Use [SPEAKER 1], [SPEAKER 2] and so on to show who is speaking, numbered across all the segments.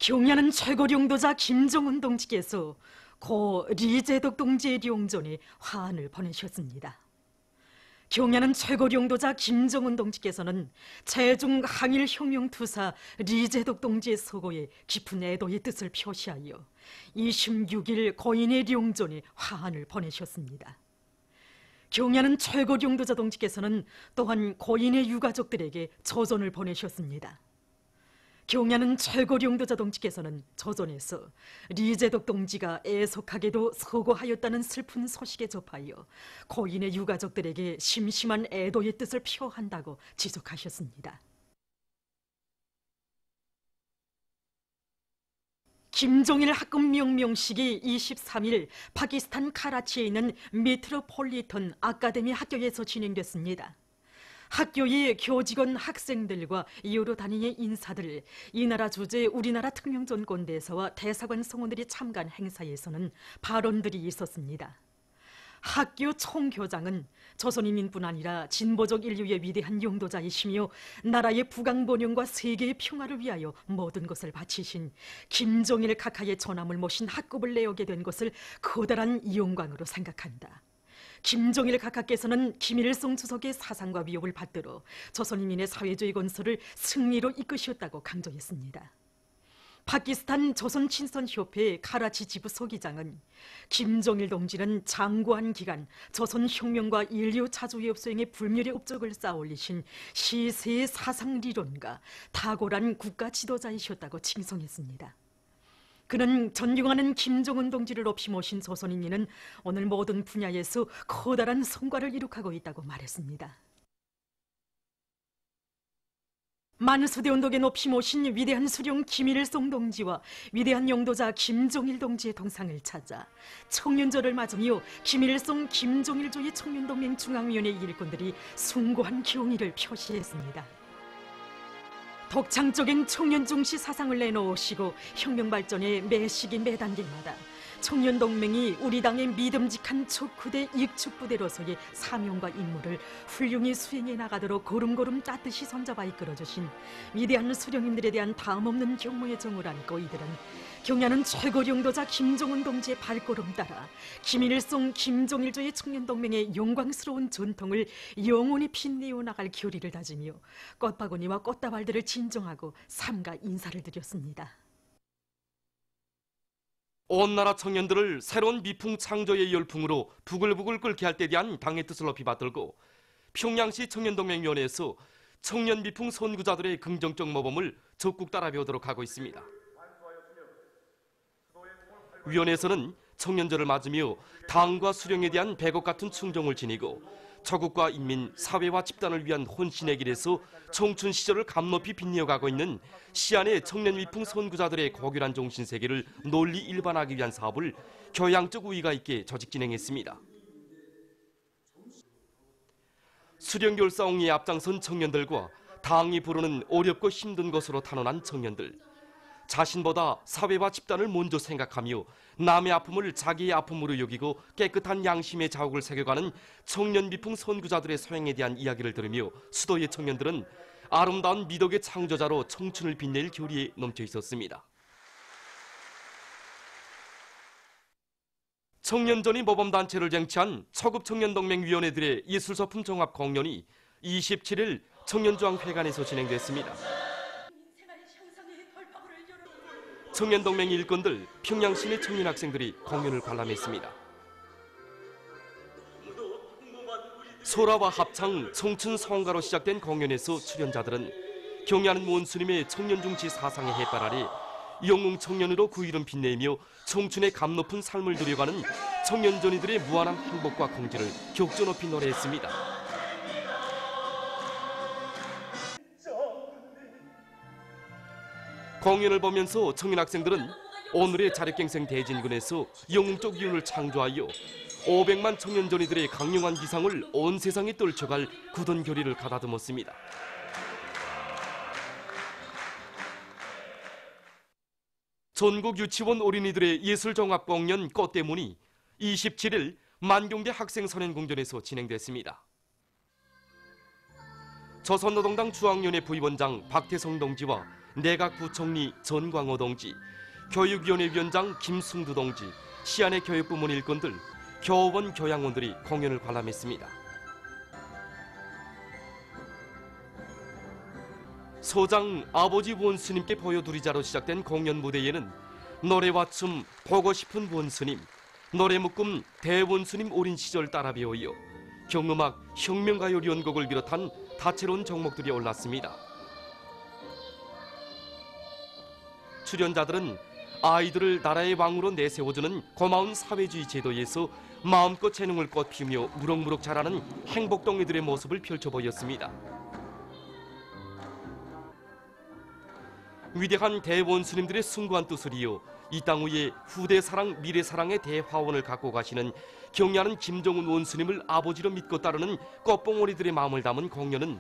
[SPEAKER 1] 경야는 최고령도자 김정은 동지께서 고 리제덕 동지의 룡전에 화환을 보내셨습니다. 경야는 최고령도자 김정은 동지께서는 최종 항일 혁명 투사 리제덕 동지의 서고에 깊은 애도의 뜻을 표시하여 26일 고인의 룡전에 화환을 보내셨습니다. 경야는 최고령도자 동지께서는 또한 고인의 유가족들에게 저전을 보내셨습니다. 경야는 최고령도자 동지께서는 저전에서 리제덕 동지가 애석하게도 서고하였다는 슬픈 소식에 접하여 고인의 유가족들에게 심심한 애도의 뜻을 표한다고 지적하셨습니다. 김종일 학급 명명식이 23일 파키스탄 카라치에 있는 메트로폴리턴 아카데미 학교에서 진행됐습니다. 학교의 교직원 학생들과 이후로 다니는 인사들, 이 나라 주재 우리나라 특명전권대사와 대사관 성원들이 참가한 행사에서는 발언들이 있었습니다. 학교 총교장은 조선인민뿐 아니라 진보적 인류의 위대한 용도자이시며 나라의 부강번영과 세계의 평화를 위하여 모든 것을 바치신 김종일 각하의 전함을 모신 학급을 내오게 된 것을 커다란 영광으로 생각한다. 김종일 각하께서는 김일성 주석의 사상과 위협을 받들어 조선인민의 사회주의 건설을 승리로 이끄셨다고 강조했습니다. 파키스탄 조선친선협회 카라치 지부 서기장은 김종일 동지는 장구한 기간 조선혁명과 인류 자주의 업소행의 불멸의 업적을 쌓아올리신 시세의 사상리론가 탁월한 국가 지도자이셨다고 칭송했습니다. 그는 존경하는 김정은 동지를 없이 모신 조선인민은 오늘 모든 분야에서 커다란 성과를 이룩하고 있다고 말했습니다. 만수대 운동에 높이 모신 위대한 수령 김일성 동지와 위대한 용도자 김종일 동지의 동상을 찾아 청년절을 맞으며 김일성 김종일조의 청년동맹 중앙위원회 일꾼들이 숭고한 경의를 표시했습니다. 독창적인 청년 중시 사상을 내놓으시고 혁명 발전의 매 시기 매 단계마다 청년동맹이 우리 당의 믿음직한 척후대 익축부대로서의 사명과 임무를 훌륭히 수행해 나가도록 걸음걸음 짰듯이 손잡아 이끌어주신 위대한 수령님들에 대한 다음없는 경무의 정을 안고 이들은 경야는 최고령도자 김정은 동지의 발걸음 따라 김일성 김종일조의 청년동맹의 영광스러운 전통을 영원히 빛내어 나갈 결의를 다지며 꽃바구니와 꽃다발들을 진정하고 삼가 인사를 드렸습니다.
[SPEAKER 2] 온 나라 청년들을 새로운 미풍 창조의 열풍으로 부글부글 끓게 할 때 대한 당의 뜻을 높이 받들고 평양시 청년동맹위원회에서 청년 미풍 선구자들의 긍정적 모범을 적극 따라 배우도록 하고 있습니다. 위원회에서는 청년절을 맞으며 당과 수령에 대한 백억 같은 충정을 지니고 조국과 인민, 사회와 집단을 위한 혼신의 길에서 청춘 시절을 감높이 빛내어가고 있는 시안의 청년 미풍 선구자들의 고결한 정신세계를 널리 일반화하기 위한 사업을 교양적 우위가 있게 조직 진행했습니다. 수령결 싸움에 앞장선 청년들과 당이 부르는 어렵고 힘든 것으로 탄원한 청년들, 자신보다 사회와 집단을 먼저 생각하며 남의 아픔을 자기의 아픔으로 여기고 깨끗한 양심의 자욱을 새겨가는 청년 미풍 선구자들의 소행에 대한 이야기를 들으며 수도의 청년들은 아름다운 미덕의 창조자로 청춘을 빛낼 결의에 넘쳐 있었습니다. 청년전이 모범단체를 쟁취한 초급청년동맹위원회들의 예술소품 종합 공연이 27일 청년중앙회관에서 진행됐습니다. 청년동맹 일꾼들, 평양시내 청년 학생들이 공연을 관람했습니다. 소라와 합창, 청춘 성가로 시작된 공연에서 출연자들은 경야는 원수님의 청년중시 사상의 햇발 아래 영웅 청년으로 그 이름 빛내며 청춘의 감 높은 삶을 누려가는 청년전이들의 무한한 행복과 공지를 격조 높이 노래했습니다. 공연을 보면서 청년 학생들은 오늘의 자력갱생 대진군에서 영웅적 이윤을 창조하여 500만 청년전이들의 강력한 기상을 온 세상에 떨쳐갈 굳은 결의를 가다듬었습니다. 전국 유치원 어린이들의 예술종합공연 꽃대문이 27일 만경대 학생선연공전에서 진행됐습니다. 조선노동당 중앙위원회 부위원장 박태성 동지와 내각부총리 전광호 동지, 교육위원회 위원장 김승두 동지, 시안의 교육부문 일꾼들, 교업원 교양원들이 공연을 관람했습니다. 소장 아버지 원스님께 보여드리자로 시작된 공연 무대에는 노래와 춤, 보고 싶은 원스님, 노래 묶음 대원스님 어린 시절 따라 배우여 경음악, 혁명가요 연곡을 비롯한 다채로운 종목들이 올랐습니다. 출연자들은 아이들을 나라의 왕으로 내세워주는 고마운 사회주의 제도에서 마음껏 재능을 꽃피우며 무럭무럭 자라는 행복동이들의 모습을 펼쳐 보였습니다. 위대한 대원스님들의 숭고한 뜻을 이어 이 땅 위에 후대사랑 미래사랑의 대화원을 갖고 가시는 경애하는 김정은 원스님을 아버지로 믿고 따르는 꽃봉오리들의 마음을 담은 공연은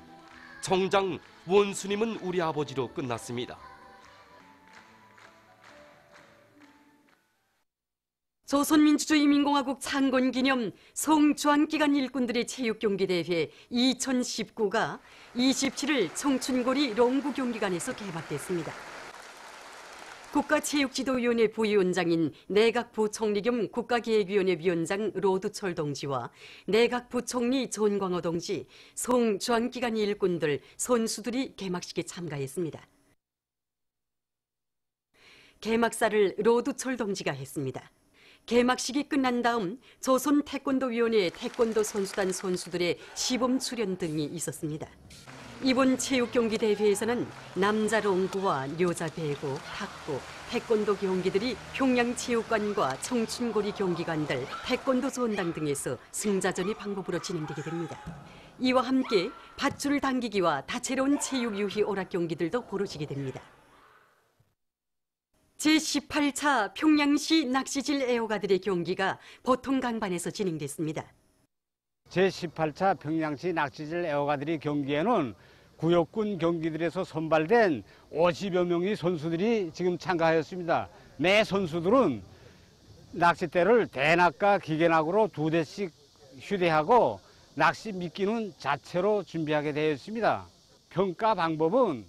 [SPEAKER 2] 정장 원스님은 우리 아버지로 끝났습니다.
[SPEAKER 3] 조선민주주의인민공화국 창건기념 성주한기간 일꾼들의 체육경기대회 2019가 27일 청춘고리 롱구경기관에서 개막됐습니다. 국가체육지도위원회 부위원장인 내각부총리 겸 국가기획위원회 위원장 로두철 동지와 내각부총리 전광호 동지, 성주한기간 일꾼들, 선수들이 개막식에 참가했습니다. 개막사를 로두철 동지가 했습니다. 개막식이 끝난 다음 조선태권도위원회 태권도 선수단 선수들의 시범 출연 등이 있었습니다. 이번 체육경기대회에서는 남자 롱구와 여자 배구, 탁구, 태권도 경기들이 평양체육관과 청춘고리 경기관들, 태권도 전당 등에서 승자전의 방법으로 진행되게 됩니다. 이와 함께 밧줄 당기기와 다채로운 체육 유희 오락 경기들도 벌어지게 됩니다. 제18차 평양시 낚시질 애호가들의 경기가 보통 강반에서 진행됐습니다.
[SPEAKER 4] 제18차 평양시 낚시질 애호가들의 경기에는 구역군 경기들에서 선발된 50여 명의 선수들이 지금 참가하였습니다. 매 선수들은 낚싯대를 대낙과 기계낙으로 2대씩 휴대하고 낚시 미끼는 자체로 준비하게 되어 있습니다. 평가 방법은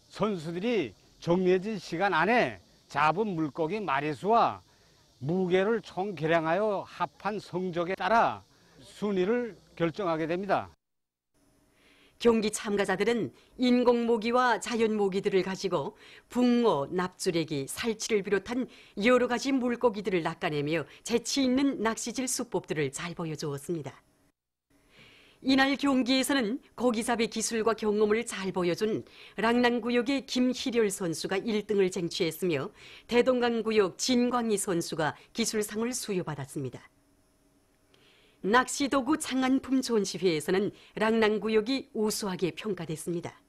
[SPEAKER 4] 선수들이 정해진 시간 안에 잡은 물고기 마리수와 무게를 총 계량하여 합한 성적에 따라 순위를 결정하게 됩니다.
[SPEAKER 3] 경기 참가자들은 인공모기와 자연모기들을 가지고 붕어, 납주래기, 살치를 비롯한 여러 가지 물고기들을 낚아내며 재치 있는 낚시질 수법들을 잘 보여주었습니다. 이날 경기에서는 고기잡이 기술과 경험을 잘 보여준 랑랑구역의 김희렬 선수가 1등을 쟁취했으며 대동강구역 진광희 선수가 기술상을 수여받았습니다. 낚시도구 창안품 전시회에서는 랑랑구역이 우수하게 평가됐습니다.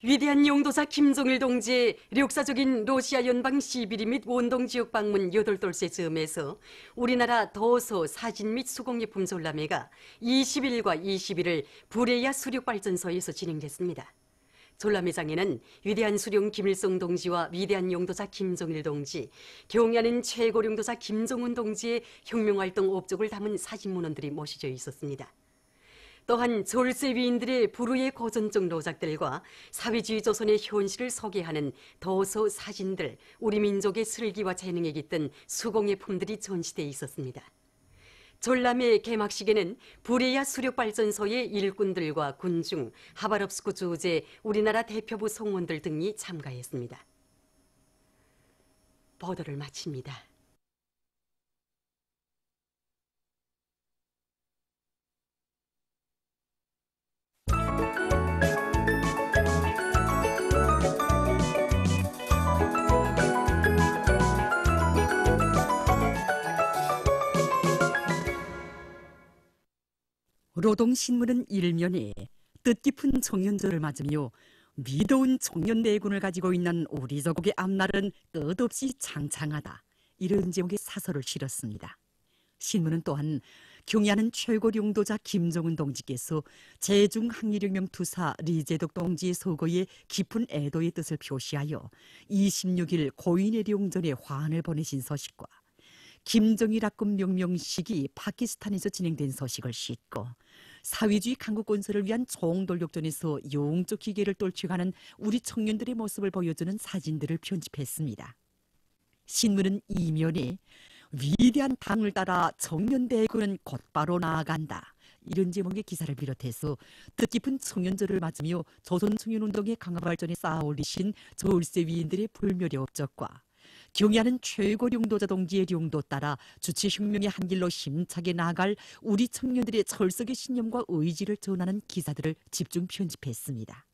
[SPEAKER 3] 위대한 용도사 김정일 동지의 역사적인 러시아 연방 시비리 및 원동 지역 방문 8돌째 즈음에서 우리나라 도서, 사진 및 수공예품 전람회가 20일과 21일 불레야 수력발전소에서 진행됐습니다. 전람회장에는 위대한 수령 김일성 동지와 위대한 용도사 김정일 동지, 경애하는 최고 용도사 김정은 동지의 혁명활동 업적을 담은 사진문헌들이 모셔져 있었습니다. 또한 졸세 위인들의 불후의 고전적 노작들과 사회주의 조선의 현실을 소개하는 도서, 사진들, 우리 민족의 슬기와 재능에 깃든 수공예품들이 전시돼 있었습니다. 전람회 개막식에는 불레야 수력발전소의 일꾼들과 군중, 하바롭스크 주재, 우리나라 대표부 성원들 등이 참가했습니다. 보도를 마칩니다.
[SPEAKER 5] 노동신문은 일면에 뜻깊은 청년절을 맞으며 미더운 청년 내군을 가지고 있는 우리 조국의 앞날은 끝없이 창창하다, 이런 제목의 사설을 실었습니다. 신문은 또한 경애하는 최고 용도자 김정은 동지께서 제중항일혁명 투사 리제독 동지의 서거에 깊은 애도의 뜻을 표시하여 26일 고인의 용전에 화환을 보내신 소식과 김정일 합금 명명식이 파키스탄에서 진행된 소식을 싣고 사회주의 강국 건설을 위한 총돌격전에서 용적 기계를 떨쳐가는 우리 청년들의 모습을 보여주는 사진들을 편집했습니다. 신문은 이면에 위대한 당을 따라 청년대군은 곧바로 나아간다. 이런 제목의 기사를 비롯해서 뜻깊은 청년절을 맞으며 조선청년운동의 강화 발전에 쌓아올리신 저울세 위인들의 불멸의 업적과 경의하는 최고 룡도자 동지의 룡도 따라 주체혁명의 한 길로 힘차게 나아갈 우리 청년들의 철석의 신념과 의지를 전하는 기사들을 집중 편집했습니다.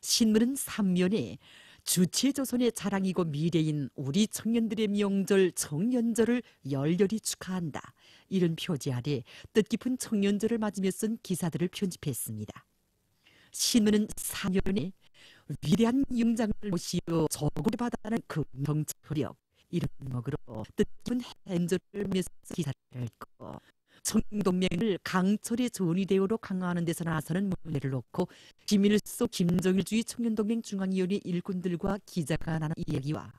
[SPEAKER 5] 신문은 3면에 주체조선의 자랑이고 미래인 우리 청년들의 명절 청년절을 열렬히 축하한다. 이런 표지 아래 뜻깊은 청년절을 맞으며 쓴 기사들을 편집했습니다. 신문은 4면에 위대한 영장을 모시어 조국의 바다는 금성철력 이런 목으로 뜻깊은 행절을 맺어 기사를 읽고 청동맹을 강철의 전위대우로 강화하는 데서 나서는 문제를 놓고 김일성 김정일주의 청년동맹 중앙위원회 일꾼들과 기자가 나눈 이야기와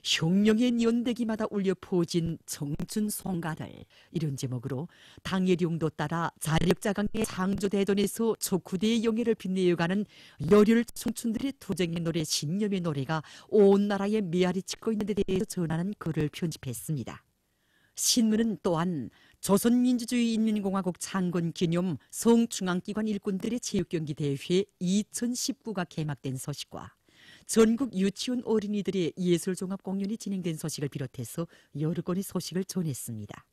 [SPEAKER 5] 혁명의 연대기마다 울려 퍼진 청춘 송가들 이런 제목으로 당의 룡도 따라 자력자강의 창조대전에서 촉후대의 영예를 빛내어가는 열혈 청춘들의 투쟁의 노래 신념의 노래가 온 나라에 메아리 치고 있는 데 대해서 전하는 글을 편집했습니다. 신문은 또한 조선민주주의 인민공화국 창건 기념 성중앙기관 일꾼들의 체육경기 대회 2019가 개막된 소식과 전국 유치원 어린이들의 예술종합공연이 진행된 소식을 비롯해서 여러 건의 소식을 전했습니다.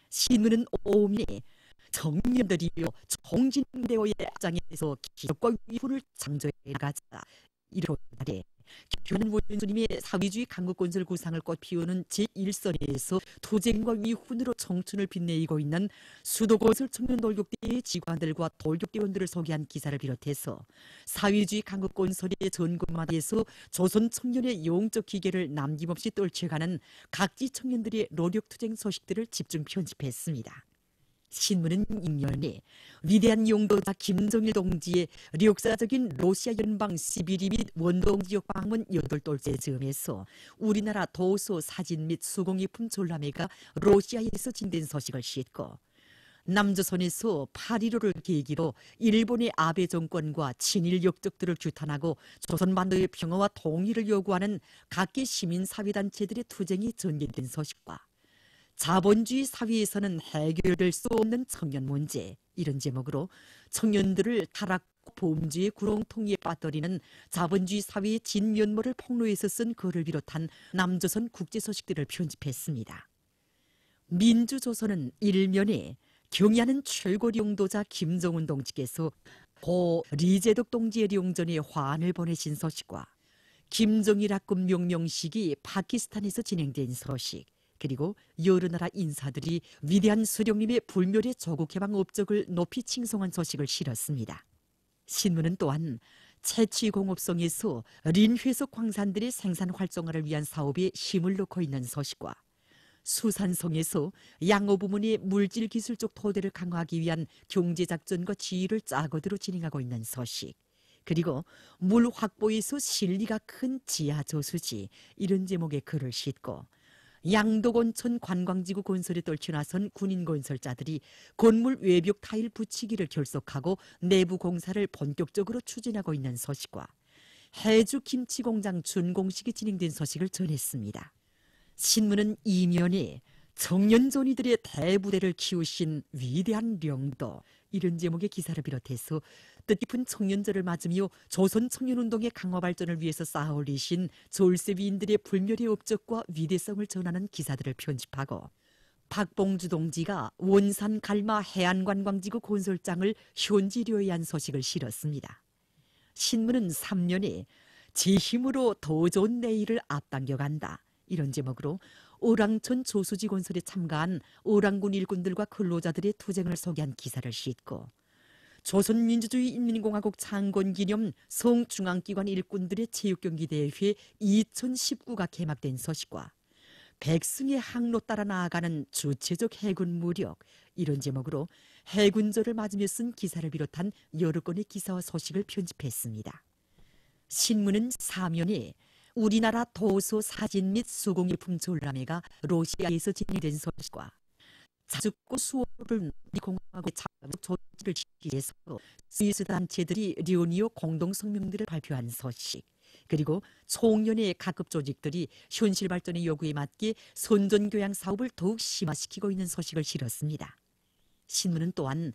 [SPEAKER 5] 신문은 오음에 청년들이요 총진대오의 앞장에서 기적과 위훈을 창조해 나가자 이런 날에 교는 원수님의 사회주의 강국건설 구상을 꽃피우는 제1선에서 투쟁과 위훈으로 청춘을 빛내고 있는 수도건설 청년돌격대의 직원들과 돌격대원들을 소개한 기사를 비롯해서 사회주의 강국건설의 전국마다에서 조선 청년의 영적 기계를 남김없이 떨쳐가는 각지 청년들의 노력투쟁 소식들을 집중 편집했습니다. 신문은 인연에 위대한 용도자 김정일 동지의 역사적인 러시아 연방 시비리 및 원동 지역 방문 8돌째 즈음에서 우리나라 도서 사진 및 수공예품 전람회가 러시아에서 진된 소식을 싣고 남조선에서 8.15를 계기로 일본의 아베 정권과 친일 역적들을 규탄하고 조선반도의 평화와 통일을 요구하는 각계 시민사회단체들의 투쟁이 전개된 소식과 자본주의 사회에서는 해결될 수 없는 청년 문제 이런 제목으로 청년들을 타락과 범죄의 구렁텅이에 빠뜨리는 자본주의 사회의 진면모를 폭로해서 쓴 글을 비롯한 남조선 국제 소식들을 편집했습니다. 민주조선은 일면에 경의하는 최고 룡도자 김정은 동지께서 고 리제덕 동지의 룡전에 화환을 보내신 소식과 김정일 학군 명명식이 파키스탄에서 진행된 소식 그리고 여러 나라 인사들이 위대한 수령님의 불멸의 조국해방 업적을 높이 칭송한 소식을 실었습니다. 신문은 또한 채취공업성에서 린회석 광산들의 생산 활성화를 위한 사업에 힘을 놓고 있는 소식과 수산성에서 양호 부문의 물질 기술적 토대를 강화하기 위한 경제작전과 지휘를 짜거드로 진행하고 있는 소식 그리고 물 확보에서 실리가 큰 지하저수지 이런 제목의 글을 싣고 양도곤천 관광지구 건설에 떨쳐나선 군인 건설자들이 건물 외벽 타일 붙이기를 결속하고 내부 공사를 본격적으로 추진하고 있는 소식과 해주 김치공장 준공식이 진행된 소식을 전했습니다. 신문은 이면에 청년존이들의 대부대를 키우신 위대한 령도 이런 제목의 기사를 비롯해서 뜻깊은 청년절을 맞으며 조선 청년운동의 강화 발전을 위해서 쌓아올리신 저울세 위인들의 불멸의 업적과 위대성을 전하는 기사들을 편집하고 박봉주 동지가 원산 갈마 해안관광지구 건설장을 현지료에 한 소식을 실었습니다. 신문은 3년에 제 힘으로 더 좋은 내일을 앞당겨간다. 이런 제목으로 오랑천 조수지 건설에 참가한 오랑군 일꾼들과 근로자들의 투쟁을 소개한 기사를 싣고 조선민주주의 인민공화국 창건기념 성중앙기관 일꾼들의 체육경기대회 2019가 개막된 소식과 백승의 항로 따라 나아가는 주체적 해군 무력 이런 제목으로 해군절을 맞으며 쓴 기사를 비롯한 여러 건의 기사와 소식을 편집했습니다. 신문은 사면에 우리나라 도서 사진 및 수공예품 전람회가 러시아에서 진행된 소식과 자주고 수호를 공화국의 조치를 지지해서 스위스 단체들이 리오니오 공동성명들을 발표한 소식, 그리고 총연의 각급 조직들이 현실 발전의 요구에 맞게 선전교양 사업을 더욱 심화시키고 있는 소식을 실었습니다. 신문은 또한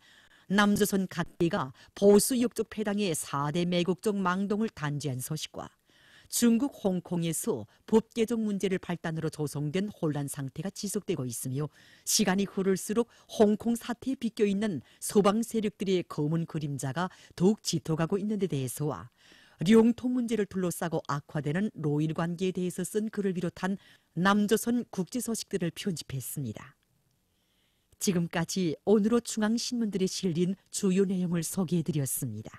[SPEAKER 5] 남조선 각계가 보수 역적 패당의 4대 매국적 망동을 단죄한 소식과 중국 홍콩에서 법 개정 문제를 발단으로 조성된 혼란 상태가 지속되고 있으며 시간이 흐를수록 홍콩 사태에 비껴있는 서방 세력들의 검은 그림자가 더욱 짙어가고 있는 데 대해서와 룡토 문제를 둘러싸고 악화되는 로일 관계에 대해서 쓴 글을 비롯한 남조선 국제 소식들을 편집했습니다. 지금까지 오늘로 중앙신문들에 실린 주요 내용을 소개해드렸습니다.